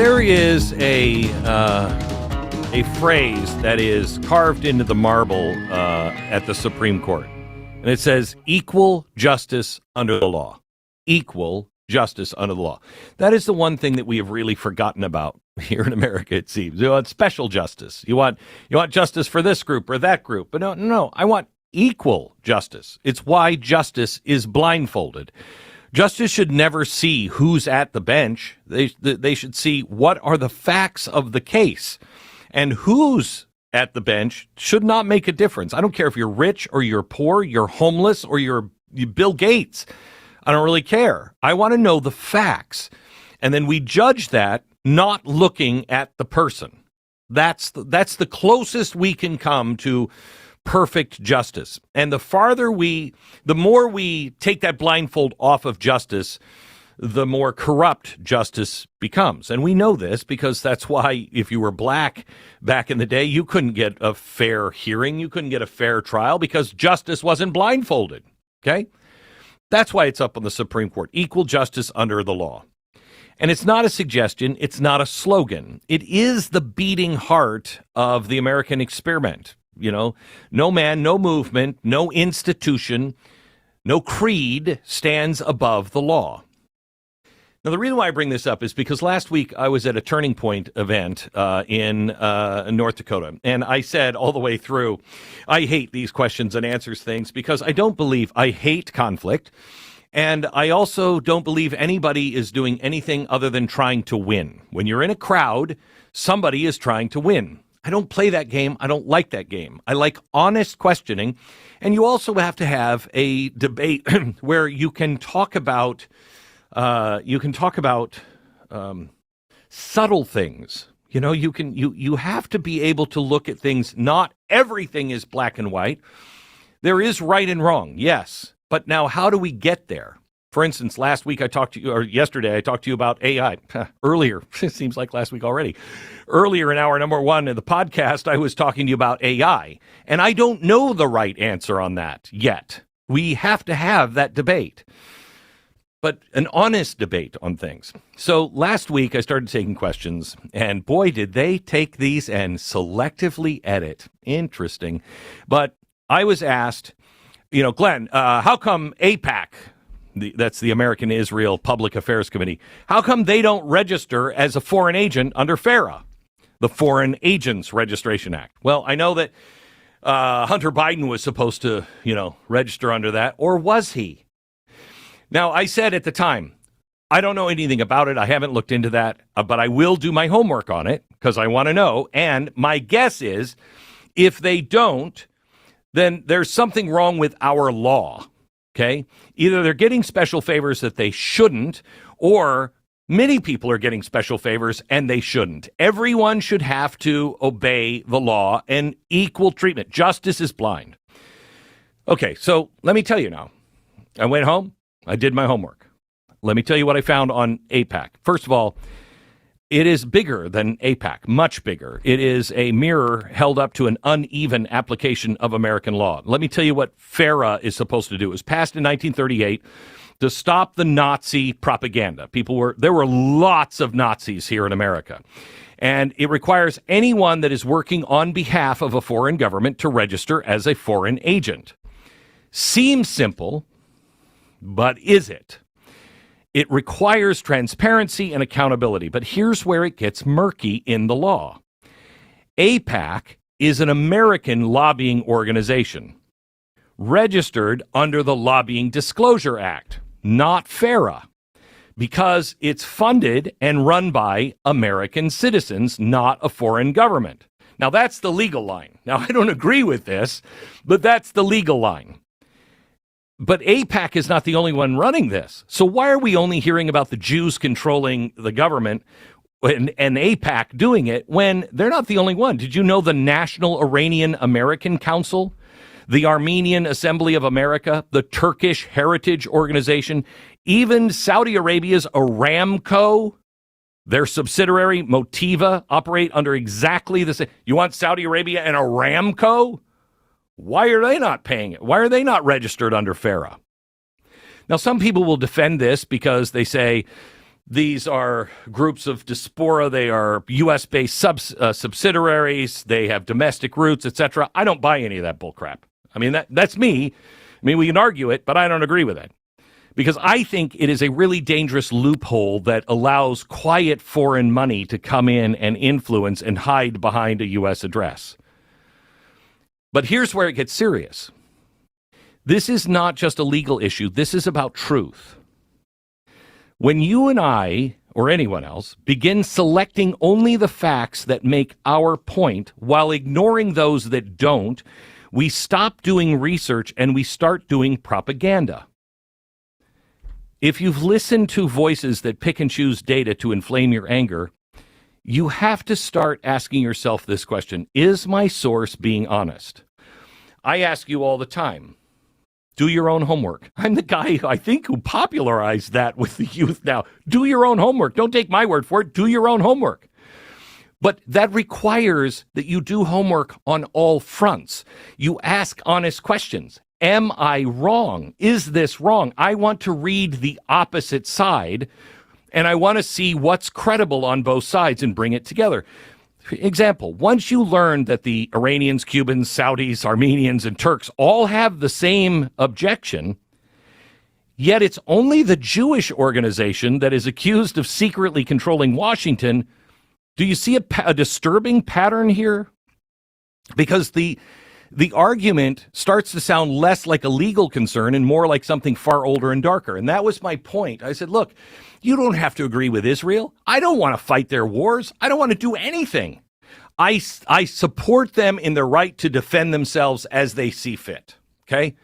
There is a phrase that is carved into the marble at the Supreme Court, and it says equal justice under the law. Equal justice under the law. That is the one thing that we have really forgotten about here in America, it seems. You want special justice. You want justice for this group or that group. But no, I want equal justice. It's why justice is blindfolded. Justice should never see who's at the bench. They should see what are the facts of the case. And who's at the bench should not make a difference. I don't care if you're rich or you're poor, you're homeless or you're Bill Gates. I don't really care. I want to know the facts. And then we judge that not looking at the person. That's the closest we can come to perfect justice. And the more we take that blindfold off of justice, the more corrupt justice becomes. And we know this because that's why if you were black back in the day, you couldn't get a fair hearing. You couldn't get a fair trial because justice wasn't blindfolded. Okay? That's why it's up on the Supreme Court. Equal justice under the law. And it's not a suggestion. It's not a slogan. It is the beating heart of the American experiment. You know, no man, no movement, no institution, no creed stands above the law. Now, the reason why I bring this up is because last week I was at a Turning Point event in North Dakota, and I said all the way through, I hate these questions and answers things because I hate conflict, and I also don't believe anybody is doing anything other than trying to win. When you're in a crowd, somebody is trying to win. I don't play that game. I don't like that game. I like honest questioning, and you also have to have a debate where you can talk about subtle things. You know, you have to be able to look at things. Not everything is black and white. There is right and wrong, yes. But now how do we get there? For instance, yesterday I talked to you about AI. Earlier, it seems like last week already. Earlier in hour number 1 of the podcast, I was talking to you about AI. And I don't know the right answer on that yet. We have to have that debate. But an honest debate on things. So last week I started taking questions, and boy, did they take these and selectively edit. Interesting. But I was asked, Glenn, how come AIPAC, that's the American Israel Public Affairs Committee, how come they don't register as a foreign agent under FARA, the Foreign Agents Registration Act? Well, I know that Hunter Biden was supposed to, register under that, or was he? Now, I said at the time, I don't know anything about it. I haven't looked into that, but I will do my homework on it because I want to know. And my guess is if they don't, then there's something wrong with our law. Okay? Either they're getting special favors that they shouldn't, or many people are getting special favors and they shouldn't. Everyone should have to obey the law and equal treatment. Justice is blind. Okay, so let me tell you now. I went home. I did my homework. Let me tell you what I found on AIPAC. First of all, it is bigger than AIPAC, much bigger. It is a mirror held up to an uneven application of American law. Let me tell you what FARA is supposed to do. It was passed in 1938 to stop the Nazi propaganda. There were lots of Nazis here in America. And it requires anyone that is working on behalf of a foreign government to register as a foreign agent. Seems simple. But is it? It requires transparency and accountability. But here's where it gets murky in the law. AIPAC is an American lobbying organization registered under the Lobbying Disclosure Act, not FARA, because it's funded and run by American citizens, not a foreign government. Now, that's the legal line. Now, I don't agree with this, but that's the legal line. But AIPAC is not the only one running this. So why are we only hearing about the Jews controlling the government and AIPAC doing it when they're not the only one? Did you know the National Iranian American Council, the Armenian Assembly of America, the Turkish Heritage Organization, even Saudi Arabia's Aramco, their subsidiary Motiva, operate under exactly the same? You want Saudi Arabia and Aramco? Why are they not paying it? Why are they not registered under FARA? Now, some people will defend this because they say, These are groups of diaspora. They are U.S.-based subsidiaries. They have domestic roots, etc. I don't buy any of that bullcrap. I mean, that's me. I mean, we can argue it, but I don't agree with it. Because I think it is a really dangerous loophole that allows quiet foreign money to come in and influence and hide behind a U.S. address. But here's where it gets serious. This is not just a legal issue. This is about truth. When you and I, or anyone else, begin selecting only the facts that make our point while ignoring those that don't, we stop doing research and we start doing propaganda. If you've listened to voices that pick and choose data to inflame your anger, you have to start asking yourself this question: is my source being honest? I ask you all the time. Do your own homework. I'm the guy, I think, who popularized that with the youth now. Do your own homework. Don't take my word for it. Do your own homework. But that requires that you do homework on all fronts. You ask honest questions. Am I wrong? Is this wrong? I want to read the opposite side, and I want to see what's credible on both sides and bring it together. For example, once you learn that the Iranians, Cubans, Saudis, Armenians, and Turks all have the same objection, yet it's only the Jewish organization that is accused of secretly controlling Washington, do you see a disturbing pattern here? Because the argument starts to sound less like a legal concern and more like something far older and darker. And that was my point. I said, look, you don't have to agree with Israel. I don't want to fight their wars. I don't want to do anything. I support them in their right to defend themselves as they see fit. Okay?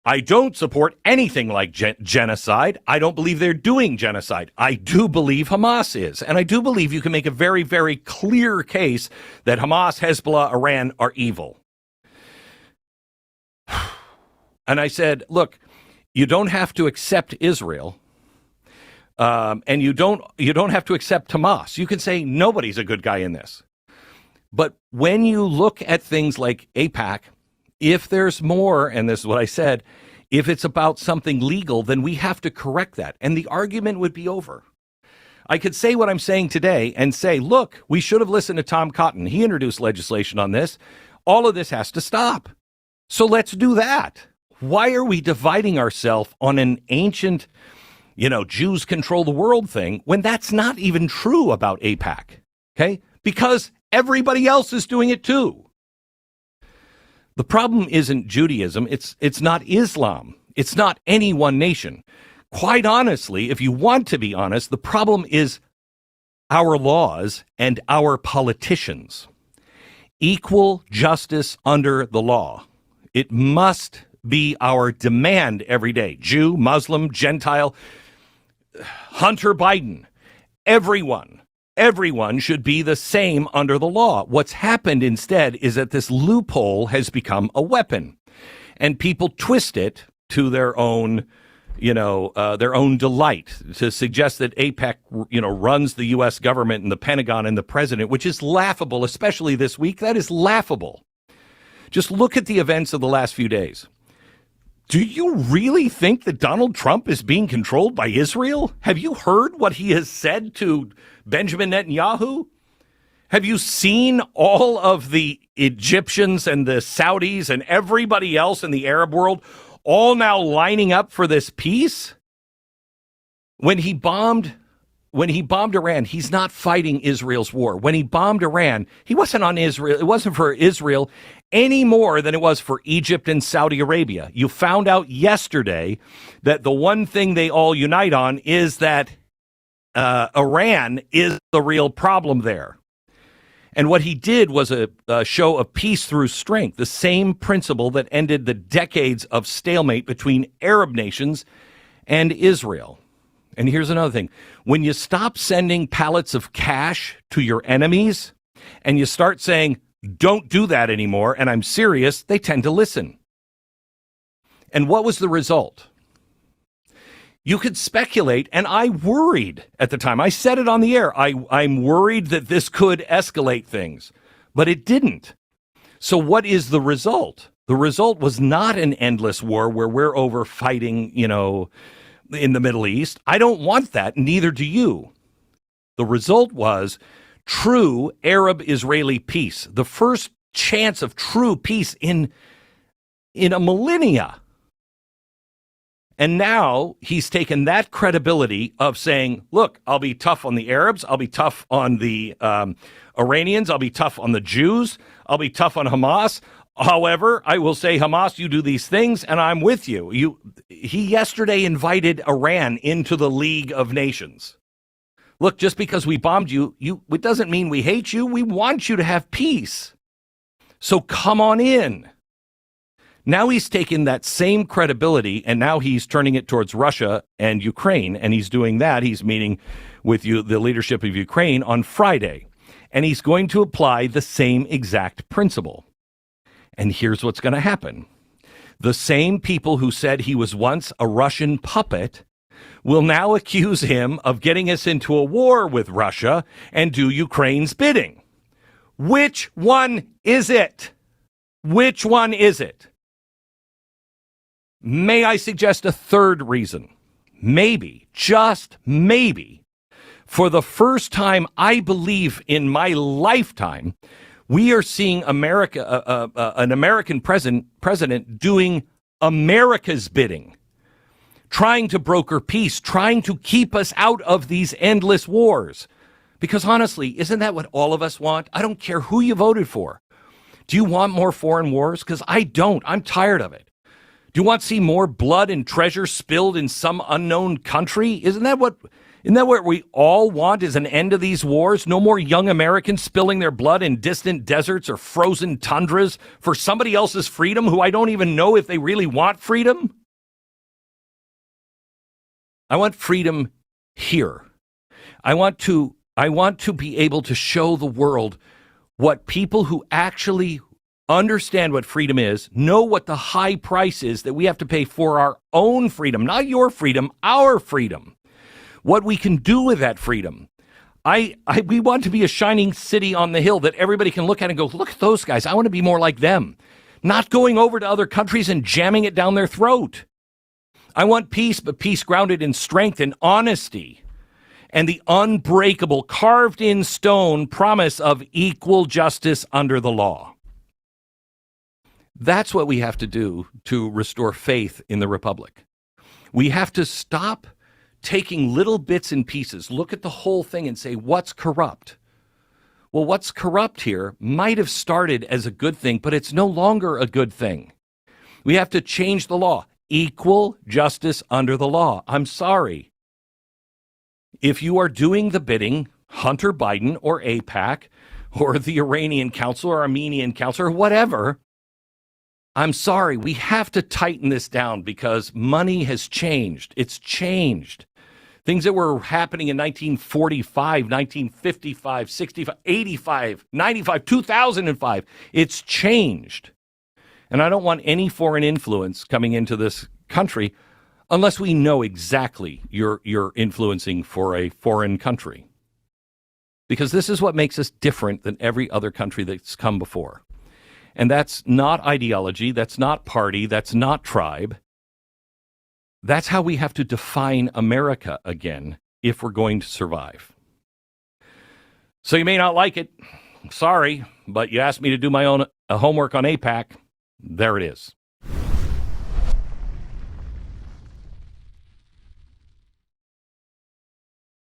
I don't support anything like genocide. I don't believe they're doing genocide. I do believe Hamas is. And I do believe you can make a very, very clear case that Hamas, Hezbollah, Iran are evil. And I said, look, you don't have to accept Israel, and you don't have to accept Hamas. You can say nobody's a good guy in this. But when you look at things like AIPAC, if there's more, and this is what I said, if it's about something legal, then we have to correct that, and the argument would be over. I could say what I'm saying today and say, look, we should have listened to Tom Cotton. He introduced legislation on this. All of this has to stop. So let's do that. Why are we dividing ourselves on an ancient, Jews control the world thing when that's not even true about AIPAC? Okay? Because everybody else is doing it too. The problem isn't Judaism. It's not Islam. It's not any one nation. Quite honestly, if you want to be honest, the problem is our laws and our politicians. Equal justice under the law. It must be our demand every day. Jew, Muslim, Gentile, Hunter Biden, everyone should be the same under the law. What's happened instead is that this loophole has become a weapon, and people twist it to their own, their own delight, to suggest that AIPAC, runs the U.S. government and the Pentagon and the president, which is laughable, especially this week. That is laughable. Just look at the events of the last few days. Do you really think that Donald Trump is being controlled by Israel? Have you heard what he has said to Benjamin Netanyahu? Have you seen all of the Egyptians and the Saudis and everybody else in the Arab world all now lining up for this peace? When he bombed Iran, he's not fighting Israel's war. When he bombed Iran, he wasn't on Israel. It wasn't for Israel any more than it was for Egypt and Saudi Arabia. You found out yesterday that the one thing they all unite on is that Iran is the real problem there. And what he did was a show of peace through strength, the same principle that ended the decades of stalemate between Arab nations and Israel. And here's another thing. When you stop sending pallets of cash to your enemies and you start saying, don't do that anymore, and I'm serious, they tend to listen. And what was the result? You could speculate, and I worried at the time. I said it on the air. I'm worried that this could escalate things, but it didn't. So what is the result? The result was not an endless war where we're over fighting, in the Middle East. I don't want that. Neither do you. The result was true Arab-Israeli peace, the first chance of true peace in a millennia. And now he's taken that credibility of saying, look, I'll be tough on the Arabs. I'll be tough on the Iranians. I'll be tough on the Jews. I'll be tough on Hamas. However, I will say, Hamas, you do these things, and I'm with you. He yesterday invited Iran into the League of Nations. Look, just because we bombed you, it doesn't mean we hate you. We want you to have peace. So come on in. Now he's taken that same credibility, and now he's turning it towards Russia and Ukraine, and he's doing that. He's meeting with the leadership of Ukraine on Friday, and he's going to apply the same exact principle. And here's what's going to happen. The same people who said he was once a Russian puppet will now accuse him of getting us into a war with Russia and do Ukraine's bidding. Which one is it? Which one is it? May I suggest a third reason? Maybe, just maybe, for the first time, I believe, in my lifetime, we are seeing an American president doing America's bidding, trying to broker peace, trying to keep us out of these endless wars. Because honestly, isn't that what all of us want? I don't care who you voted for. Do you want more foreign wars? Because I don't. I'm tired of it. Do you want to see more blood and treasure spilled in some unknown country? Isn't that what we all want, is an end to these wars? No more young Americans spilling their blood in distant deserts or frozen tundras for somebody else's freedom who I don't even know if they really want freedom? I want freedom here. I want to be able to show the world what people who actually understand what freedom is, know what the high price is that we have to pay for our own freedom, not your freedom, our freedom. What we can do with that freedom. We want to be a shining city on the hill that everybody can look at and go, look at those guys. I want to be more like them. Not going over to other countries and jamming it down their throat. I want peace, but peace grounded in strength and honesty and the unbreakable, carved in stone promise of equal justice under the law. That's what we have to do to restore faith in the Republic. We have to stop taking little bits and pieces, look at the whole thing and say, what's corrupt? Well, what's corrupt here might have started as a good thing, but it's no longer a good thing. We have to change the law. Equal justice under the law. I'm sorry. If you are doing the bidding, Hunter Biden or AIPAC or the Iranian Council or Armenian Council or whatever, I'm sorry, we have to tighten this down because money has changed. It's changed. Things that were happening in 1945, 1955, 65, 85, 95, 2005, it's changed. And I don't want any foreign influence coming into this country unless we know exactly you're influencing for a foreign country. Because this is what makes us different than every other country that's come before. And that's not ideology, that's not party, that's not tribe. That's how we have to define America again if we're going to survive. So you may not like it. Sorry, but you asked me to do my own homework on AIPAC. There it is.